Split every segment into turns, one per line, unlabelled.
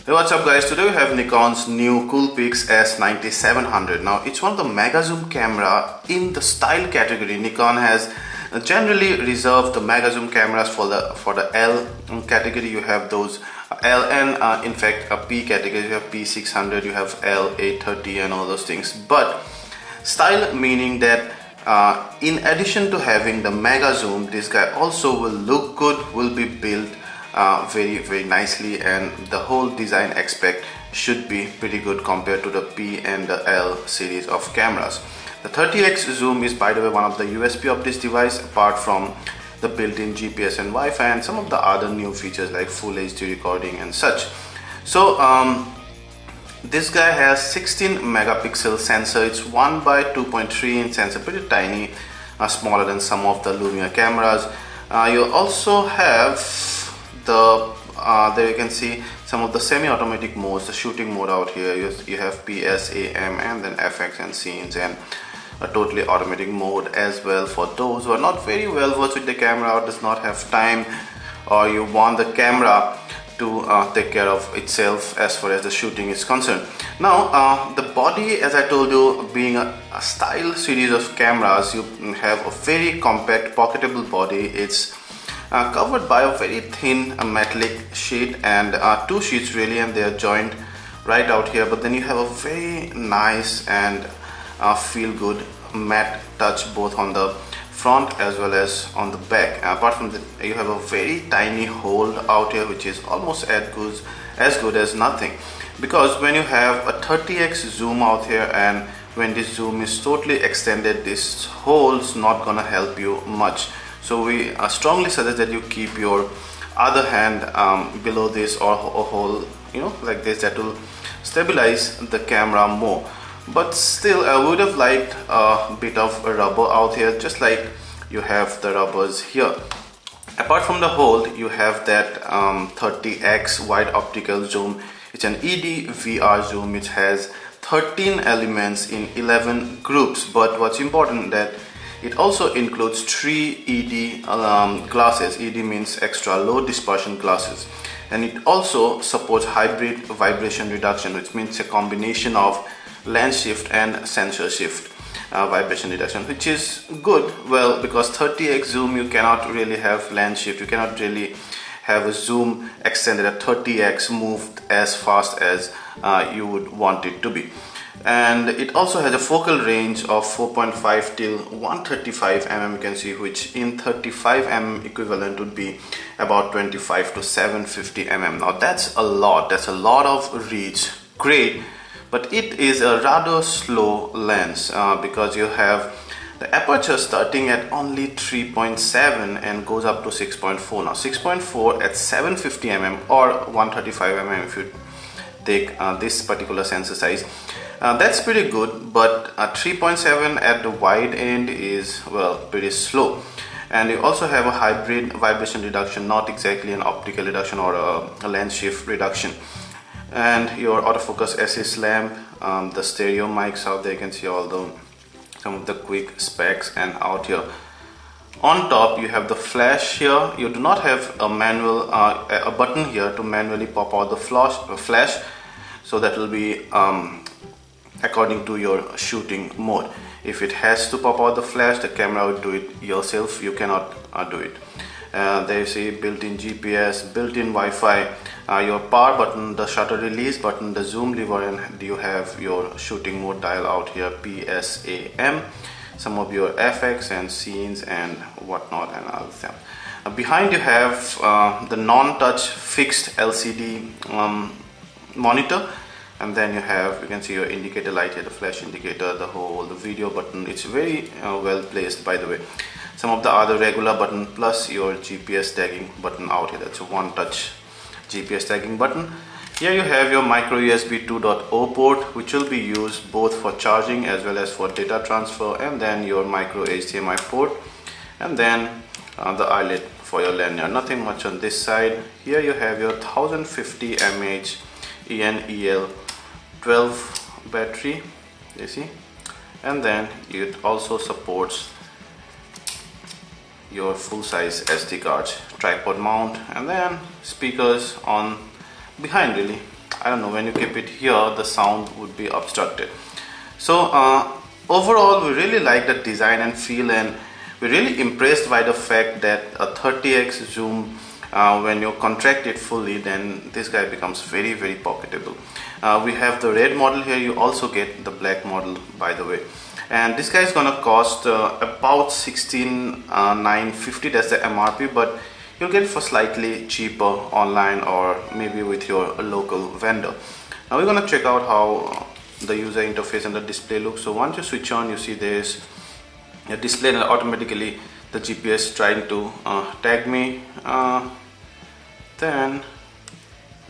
Hey, what's up guys? Today we have Nikon's new Coolpix S9700. Now it's one of the mega zoom camera in the style category. Nikon has generally reserved the mega zoom cameras for the L category. You have those L and in fact a P category. You have P600, you have L830 and all those things. But style meaning that in addition to having the mega zoom, this guy also will look good, will be built very nicely, and the whole design aspect should be pretty good compared to the P and the L series of cameras. The 30x zoom is, by the way, one of the USP of this device, apart from the built-in GPS and Wi-Fi and some of the other new features like full HD recording and such. So this guy has 16 megapixel sensor. It's 1 by 2.3 inch sensor, pretty tiny, smaller than some of the Lumia cameras. You also have there you can see some of the semi-automatic modes, the shooting mode out here. You have PS, AM, and then FX and scenes, and a totally automatic mode as well for those who are not very well versed with the camera or does not have time, or you want the camera to take care of itself as far as the shooting is concerned. Now the body, as I told you, being a style series of cameras, you have a very compact pocketable body. It's covered by a very thin metallic sheet, and two sheets really, and they are joined right out here. But then you have a very nice and feel good matte touch both on the front as well as on the back. Apart from that, you have a very tiny hole out here which is almost as good as nothing, because when you have a 30x zoom out here and when this zoom is totally extended, this hole's not gonna help you much. So we strongly suggest that you keep your other hand below this or a hole, like this, that will stabilize the camera more. But still, I would have liked a bit of a rubber out here, just like you have the rubbers here. Apart from the hole, you have that 30x wide optical zoom. It's an ED VR zoom which has 13 elements in 11 groups. But what's important that it also includes 3 ED glasses. ED means extra low dispersion glasses, and it also supports hybrid vibration reduction, which means a combination of lens shift and sensor shift vibration reduction, which is good. Well, because 30x zoom, you cannot really have lens shift, you cannot really have a zoom extended at 30x moved as fast as you would want it to be. And it also has a focal range of 4.5 till 135 mm, you can see, which in 35 mm equivalent would be about 25 to 750 mm. Now that's a lot of reach, great, but it is a rather slow lens because you have the aperture starting at only 3.7 and goes up to 6.4. Now 6.4 at 750 mm or 135 mm if you take this particular sensor size. That's pretty good, but 3.7 at the wide end is, well, pretty slow. And you also have a hybrid vibration reduction, not exactly an optical reduction or a lens shift reduction. And your autofocus assist lamp, the stereo mics out there, you can see some of the quick specs, and out here on top you have the flash here. You do not have a manual a button here to manually pop out the flash, so that will be according to your shooting mode. If it has to pop out the flash, the camera will do it yourself. You cannot do it. There you see built-in GPS, built-in Wi-Fi, your power button, the shutter release button, the zoom lever, and you have your shooting mode dial out here, PSAM, some of your FX and scenes and whatnot and other stuff. Behind you have the non-touch fixed LCD monitor. And then you can see your indicator light here, the flash indicator, the video button. It's very well placed, by the way. Some of the other regular button plus your GPS tagging button out here. That's a one-touch GPS tagging button. Here you have your micro USB 2.0 port, which will be used both for charging as well as for data transfer, and then your micro HDMI port, and then the eyelet for your lanyard. Nothing much on this side. Here you have your 1050 mAh ENEL 12 battery, you see, and then it also supports your full-size SD cards, tripod mount, and then speakers on behind really. I don't know, when you keep it here the sound would be obstructed. So overall we really like the design and feel, and we're really impressed by the fact that a 30x zoom, when you contract it fully, then this guy becomes very pocketable. We have the red model here, you also get the black model by the way, and this guy is gonna cost about 16,950, that's the MRP, but you'll get it for slightly cheaper online or maybe with your local vendor. Now we're gonna check out how the user interface and the display looks. So once you switch on, you see there's a display and automatically the GPS trying to tag me. Then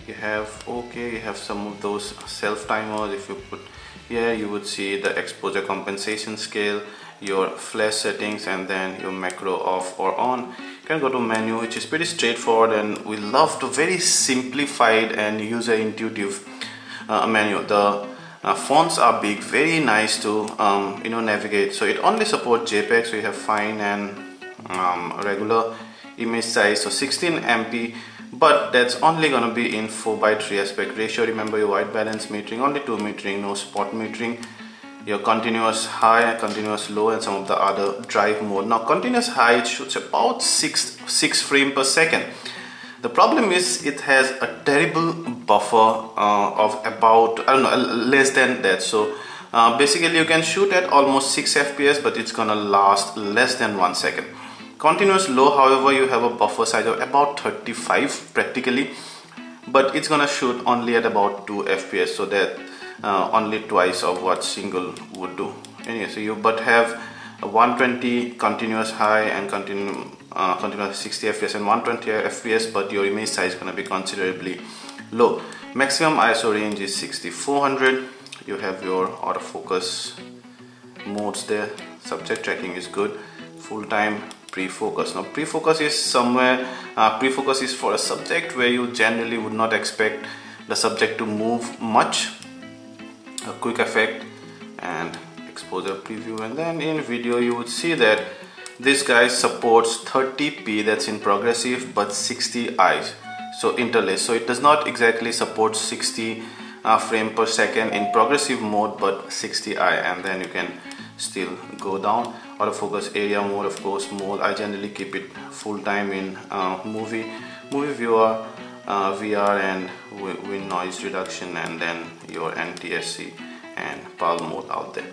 you have you have some of those self timers. If you put here, you would see the exposure compensation scale, your flash settings, and then your macro off or on. You can go to menu, which is pretty straightforward, and we love the very simplified and user intuitive menu. The fonts are big, very nice to navigate. So it only supports JPEG, so you have fine and regular image size, so 16 MP, but that's only gonna be in 4:3 aspect ratio. Remember your white balance metering, only 2 metering, no spot metering. Your continuous high, continuous low, and some of the other drive mode. Now continuous high, it shoots about 6 frames per second. The problem is it has a terrible buffer of about, I don't know, less than that. So basically you can shoot at almost 6 FPS, but it's gonna last less than 1 second. Continuous low, however, you have a buffer size of about 35 practically, but it's gonna shoot only at about 2 FPS, so that only twice of what single would do. Anyway, so you but have a 120 continuous high and continuous 60 FPS and 120 FPS, but your image size is gonna be considerably low. Maximum ISO range is 6400. You have your autofocus modes there. Subject tracking is good. Full time pre-focus. Now pre-focus is somewhere, pre-focus is for a subject where you generally would not expect the subject to move much. A quick effect and exposure preview, and then in video you would see that this guy supports 30p, that's in progressive, but 60i, so interlaced. So it does not exactly support 60 frame per second in progressive mode, but 60i, and then you can still go down. Autofocus area mode, of course, mode I generally keep it full time in movie viewer, VR, and with noise reduction, and then your NTSC and PAL mode out there,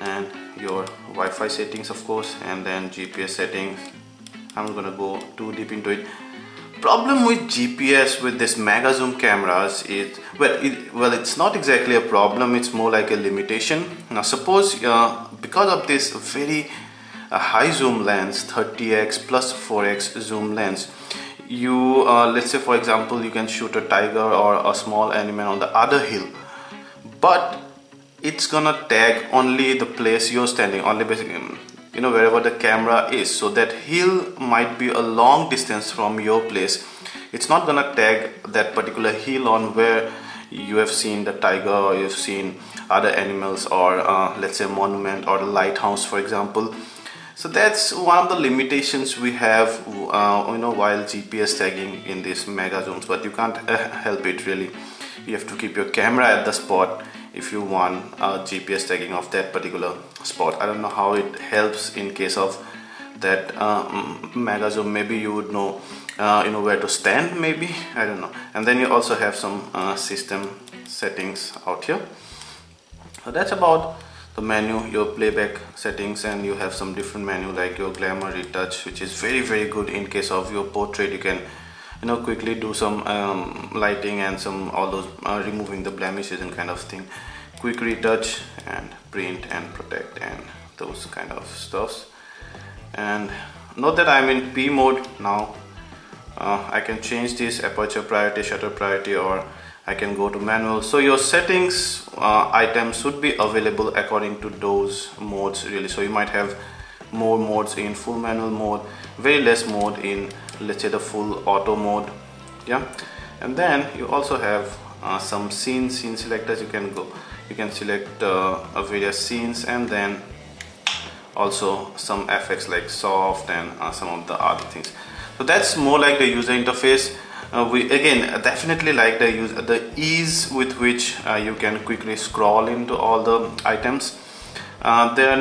and your Wi-Fi settings, of course, and then GPS settings. I'm not gonna go too deep into it. Problem with GPS with this mega zoom cameras is, well, it's not exactly a problem, it's more like a limitation. Now suppose because of this very high zoom lens, 30x plus 4x zoom lens, you let's say for example you can shoot a tiger or a small animal on the other hill, but it's gonna tag only the place you're standing, only basically wherever the camera is. So that hill might be a long distance from your place. It's not gonna tag that particular hill on where you have seen the tiger or you've seen other animals, or let's say monument or the lighthouse, for example. So that's one of the limitations we have while GPS tagging in these mega zooms, but you can't help it really. You have to keep your camera at the spot if you want GPS tagging of that particular spot. I don't know how it helps in case of that mega zoom. Maybe you would know where to stand, maybe, I don't know. And then you also have some system settings out here. So that's about the menu, your playback settings, and you have some different menu like your glamour retouch, which is very good in case of your portrait. You can quickly do some lighting and some all those removing the blemishes and kind of thing. Quick retouch and print and protect and those kind of stuffs. And note that I'm in P mode now. I can change this aperture priority, shutter priority, or I can go to manual. So your settings items should be available according to those modes really. So you might have more modes in full manual mode, very less mode in, let's say, the full auto mode. Yeah, and then you also have some scene selectors. You can select various scenes, and then also some effects like soft and some of the other things. So that's more like the user interface. We again definitely like the ease with which you can quickly scroll into all the items. There are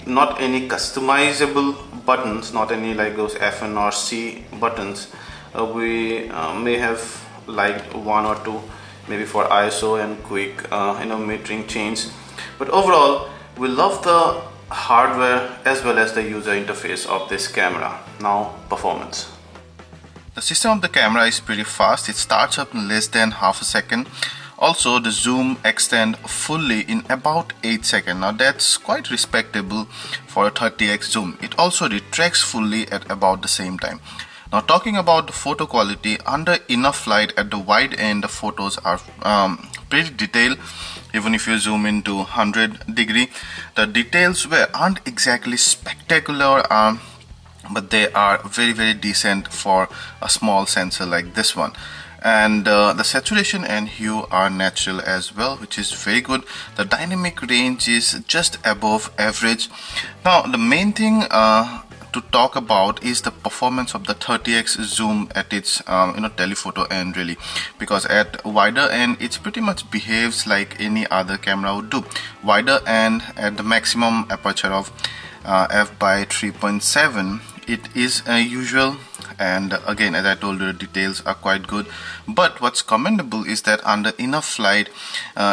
not any customizable buttons, not any like those F and or C buttons. We may have liked one or two, maybe for ISO and quick metering change, but overall we love the hardware as well as the user interface of this camera. Now, performance. The system of the camera is pretty fast. It starts up in less than half a second. Also, the zoom extends fully in about 8 seconds. Now that's quite respectable for a 30x zoom. It also retracts fully at about the same time. Now talking about the photo quality, under enough light at the wide end, the photos are pretty detailed. Even if you zoom into 100 degree, the details aren't exactly spectacular, but they are very decent for a small sensor like this one. And the saturation and hue are natural as well, which is very good. The dynamic range is just above average. Now the main thing to talk about is the performance of the 30x zoom at its telephoto end, really, because at wider end it pretty much behaves like any other camera would do. Wider end at the maximum aperture of f by 3.7, it is usual, and again, as I told you, the details are quite good. But what's commendable is that under enough light,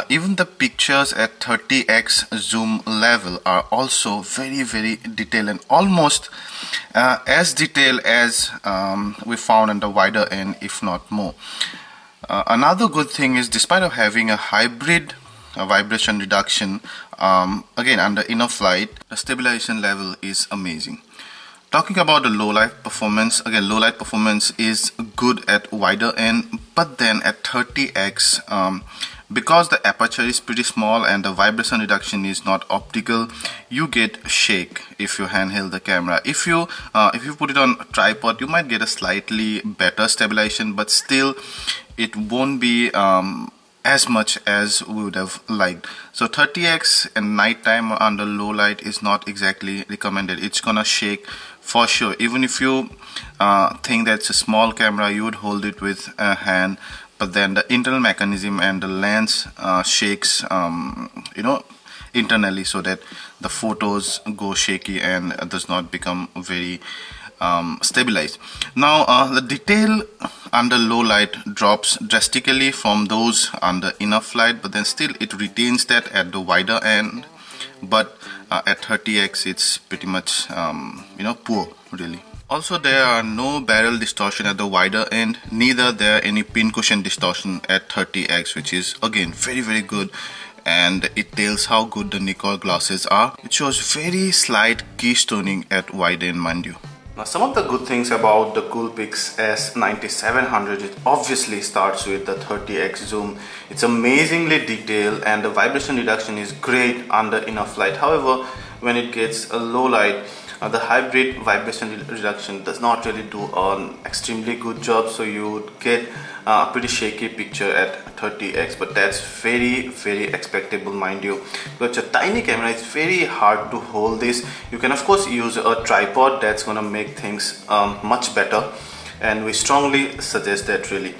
even the pictures at 30x zoom level are also very detailed, and almost as detailed as we found on the wider end, if not more. Another good thing is, despite of having a hybrid vibration reduction, again under enough light, the stabilization level is amazing. Talking about the low light performance, again, low light performance is good at wider end, but then at 30x, because the aperture is pretty small and the vibration reduction is not optical, you get shake if you handheld the camera. If you put it on a tripod, you might get a slightly better stabilization, but still it won't be as much as we would have liked. So 30x and nighttime under low light is not exactly recommended. It's gonna shake for sure. Even if you think that's a small camera, you would hold it with a hand, but then the internal mechanism and the lens shakes internally, so that the photos go shaky and does not become very stabilized. Now the detail under low light drops drastically from those under enough light, but then still it retains that at the wider end. But at 30x it's pretty much poor, really. Also, there are no barrel distortion at the wider end, neither there are any pincushion distortion at 30x, which is again very good, and it tells how good the Nikon glasses are. It shows very slight keystoning at wide end, mind you. Now, some of the good things about the Coolpix S9700, it obviously starts with the 30x zoom. It's amazingly detailed and the vibration reduction is great under enough light. However, when it gets a low light, the hybrid vibration reduction does not really do an extremely good job, so you would get a pretty shaky picture at 30x, but that's very expectable, mind you. But it's a tiny camera, it's very hard to hold this. You can of course use a tripod, that's gonna make things much better, and we strongly suggest that, really.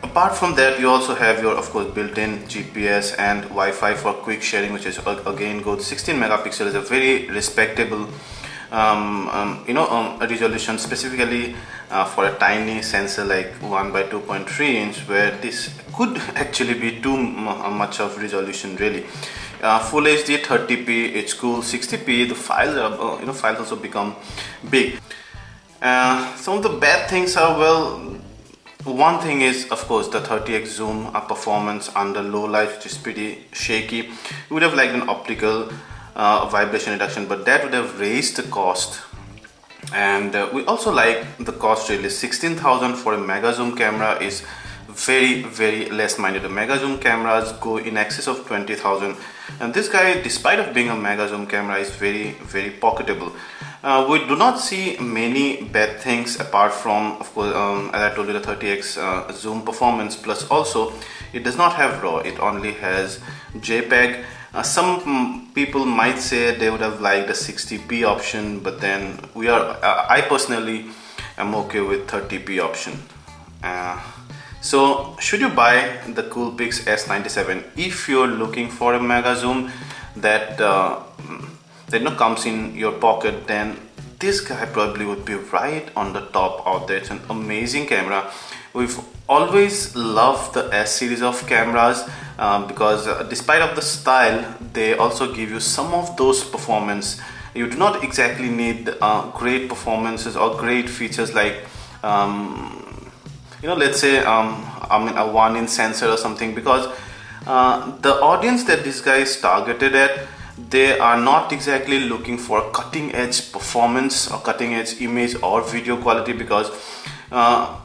Apart from that, you also have your, of course, built-in GPS and Wi-Fi for quick sharing, which is again good. 16 megapixel is a very respectable resolution, specifically for a tiny sensor like 1 by 2.3 inch, where this could actually be too much of resolution, really. Full HD 30p, it's cool. 60p, the files are, files also become big. Some of the bad things are, well, one thing is, of course, the 30x zoom performance under low light, which is pretty shaky. You would have liked an optical vibration reduction, but that would have raised the cost. And we also like the cost, really. 16,000 for a mega zoom camera is very less minded. The mega zoom cameras go in excess of 20,000, and this guy, despite of being a mega zoom camera, is very pocketable. We do not see many bad things apart from, of course, as I told you, the 30x zoom performance. Plus also, it does not have RAW, it only has JPEG. Some people might say they would have liked the 60p option, but then I personally I'm okay with 30p option. So should you buy the Coolpix S97 if you're looking for a mega zoom that comes in your pocket? Then this guy probably would be right on the top out there. It's an amazing camera. We've always loved the S series of cameras because despite of the style, they also give you some of those performance. You do not exactly need great performances or great features like let's say a 1-inch sensor or something, because the audience that this guy is targeted at, they are not exactly looking for a cutting edge performance or cutting edge image or video quality, because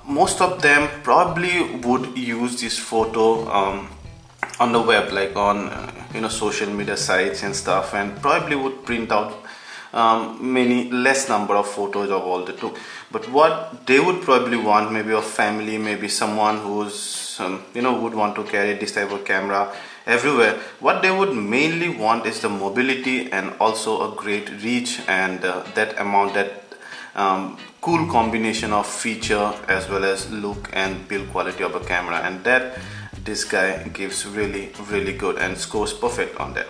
most of them probably would use this photo on the web, like on social media sites and stuff, and probably would print out many less number of photos of all the two. But what they would probably want, maybe a family, maybe someone who's would want to carry this type of camera everywhere, what they would mainly want is the mobility and also a great reach, and that cool combination of feature as well as look and build quality of a camera, and that this guy gives really good and scores perfect on that.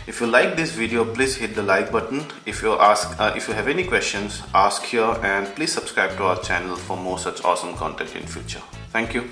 If you like this video, please hit the like button. If you have any questions, ask here, and please subscribe to our channel for more such awesome content in future. Thank you.